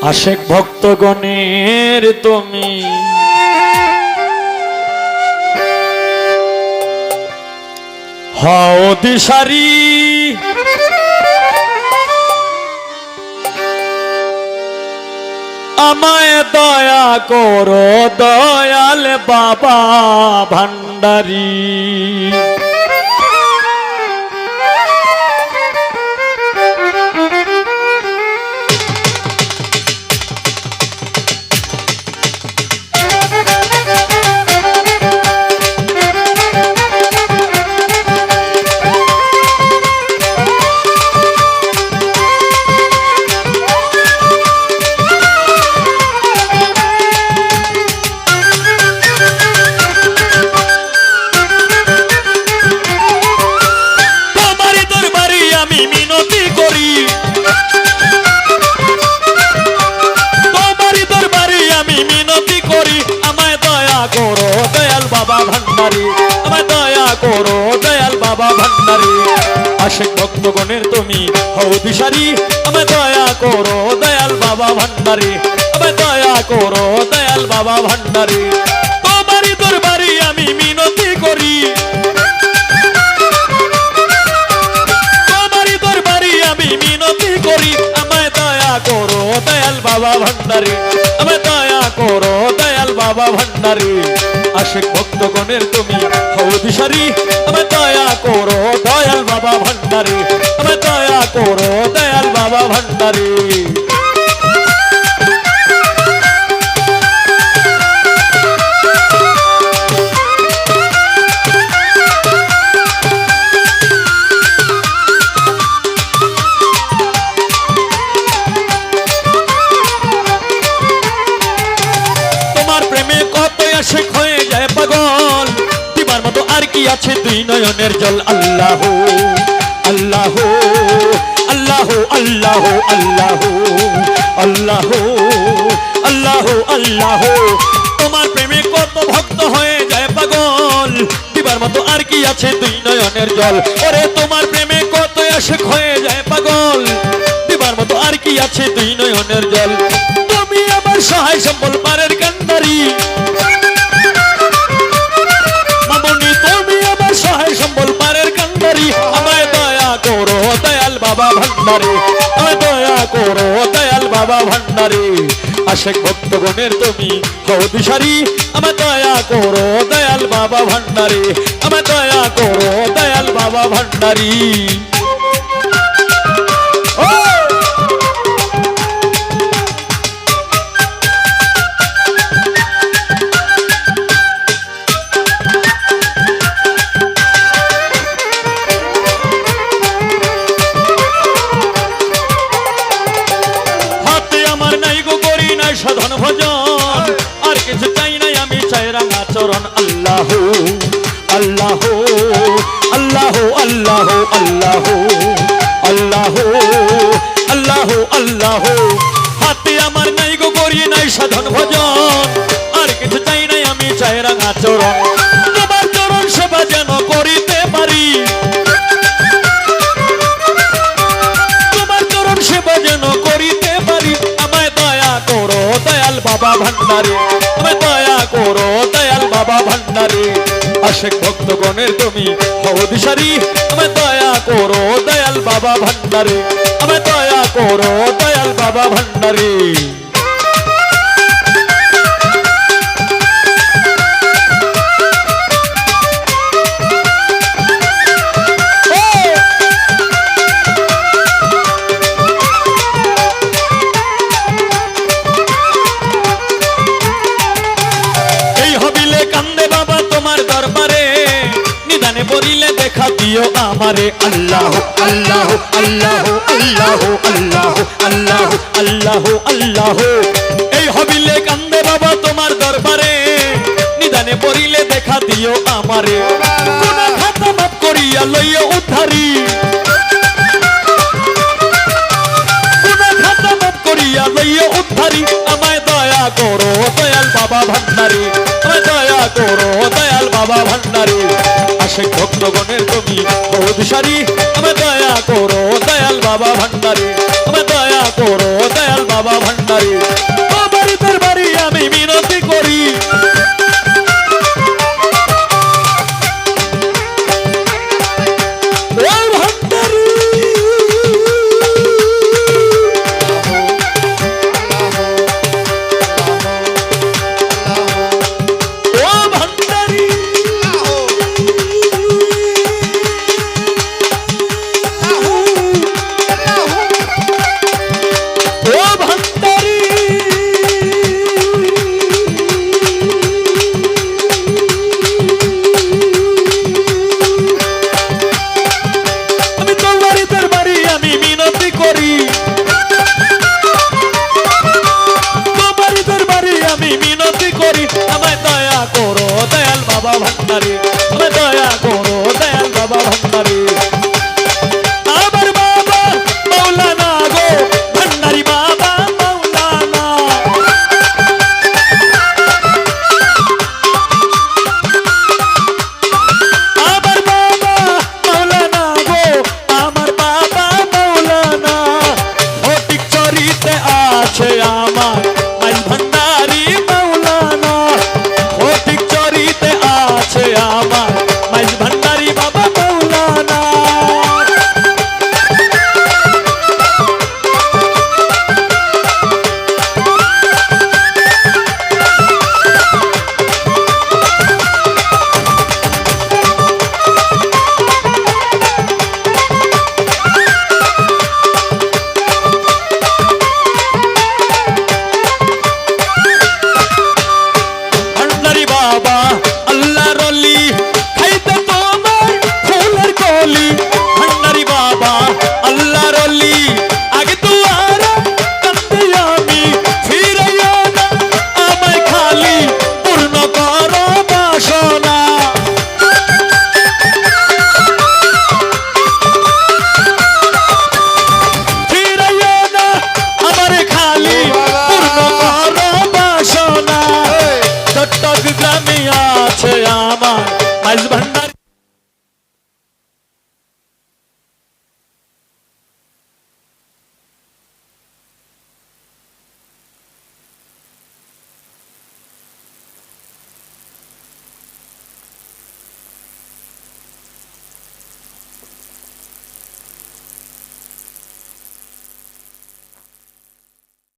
আশেক ভক্তগণের তুমি হও দিশারি আমায় দয়া করো দয়াল বাবা ভান্ডারী আমায় দয়া করো দয়াল বাবা ভান্ডারী আশেক ভক্তগণের তুমি হও দিশারি আমায় দয়া করো দয়াল বাবা ভান্ডারী আমায় দয়া করো দয়াল বাবা ভান্ডারী তোমারই দরবারে আমি মিনতি করি তোমারই দরবারে আমি মিনতি করি আমায় দয়া করো দয়াল বাবা ভান্ডারী আমায় দয়া করো দয়াল বাবা ভান্ডারী আশেক ভক্তগণের তুমি হও দিশারি আমায় দয়া করো দয়াল বাবা ভান্ডারী আমায় দয়া করো দয়াল বাবা ভান্ডারী তোমার প্রেমে কত আশেক হয়ে যায় পাগল দিবার মতো আর কি আছে দুই নয়নের জল আল্লাহ আল্লাহ আল্লাহ আল্লাহ আল্লাহ আল্লাহ আল্লাহ আল্লাহ তোমার প্রেমে কত ভক্ত হয়ে যায় পাগল দিবার মতো আর কি আছে দুই নয়নের জল ওরে তোমার প্রেমে কত আশেক হয়ে যায় পাগল দিবার মতো আর কি আছে দুই নয়নের জল তুমি আমার সহায় সম্বল পারের কান্ডারি মামনি তুমি আমার সহায় সম্বল পারের কান্ডারি আমায় দয়া করো দয়াল বাবা ভান্ডারী আমায় দয়া করো দয়াল বাবা ভান্ডারী আশেক ভক্তগণের তুমি হও দিশারি আমায় দয়া করো দয়াল বাবা ভান্ডারী আমায় দয়া করো দয়াল বাবা ভান্ডারী সাধন ভজন আর কিছু চাই নাই আমি চাই রাঙা চরণ আল্লাহ আল্লাহ আল্লাহ আল্লাহ আল্লাহ আল্লাহ আল্লাহ আল্লাহ হাতে আমার নাই গো করি নাই সাধন ভজন আর কিছু চাই নাই আমি চাই রাঙা চরণ তোমার চরণ সেবা যেন করিতে পারি তোমার চরণ সেবা যেন করিতে পারি আমায় দয়া করো দয়াল বাবা ভান্ডারী আমায় দয়া করো দয়াল বাবা ভান্ডারী আশেক ভক্তগণের তুমি হও দিশারি আমায় দয়া করো দয়াল বাবা ভান্ডারী আমায় দয়া করো দয়াল বাবা ভান্ডারী বলিলে দেখা দিও আমারে আল্লাহ আল্লাহ আল্লাহ আল্লাহ আল্লাহ আল্লাহ আল্লাহ আল্লাহ এই হবিলে কান্দে বাবা তোমার দরবারে নিদানে পড়িলে দেখা দিও আমারে গুনাহ খাতা মাফ করিয়া লইয়া উদ্ধারি গুনাহ খাতা মাফ করিয়া লইয়া উদ্ধারি আমায় দয়া করো দয়াল বাবা ভান্ডারী আমায় দয়া করো দয়াল বাবা ভান্ডারী আশেক ভক্তগণের তুমি হও দিশারি আমায় দয়া করো দয়াল বাবা ভান্ডারী আমায় দয়া করো দয়াল বাবা ভান্ডারী ভান্ডারী তোমারই দরবারে আমি মিনতি করি ও ভান্ডারী ও ভান্ডারী ও ভান্ডারী আমি তোমারই দরবারে আমি মিনতি করি তোমারই দরবারে আমি মিনতি করি আমায় দয়া করো দয়াল বাবা ভান্ডারী আমায় দয়া করো দয়াল বাবা ভান্ডারী আমার বাবা মাওলানা গো ভান্ডারী বাবা মাওলানা আমার বাবা মাওলানা গো আমার বাবা মাওলানা ফটিক চরিতে আছে আমার মাইল ভান্ডারী মাওলানা ফটিক চরিতে আছে আমার মাইল ভান্ডারী বাবা মাওলানা ভান্ডারী বাবা আল্লাহর ওলি খাইতে তোমার ফুলের কলি ভান্ডারী বাবা আল্লাহর ওলি আগে দুয়ারে কাঁদতে আমি ফিরাইও না আমায় খালি পূর্ণ করো বাসনা ফিরাইও না আমারে খালি পূর্ণ করো বাসনা চট্টগ্রামে আছে আমার মাইজ ভান্ডারী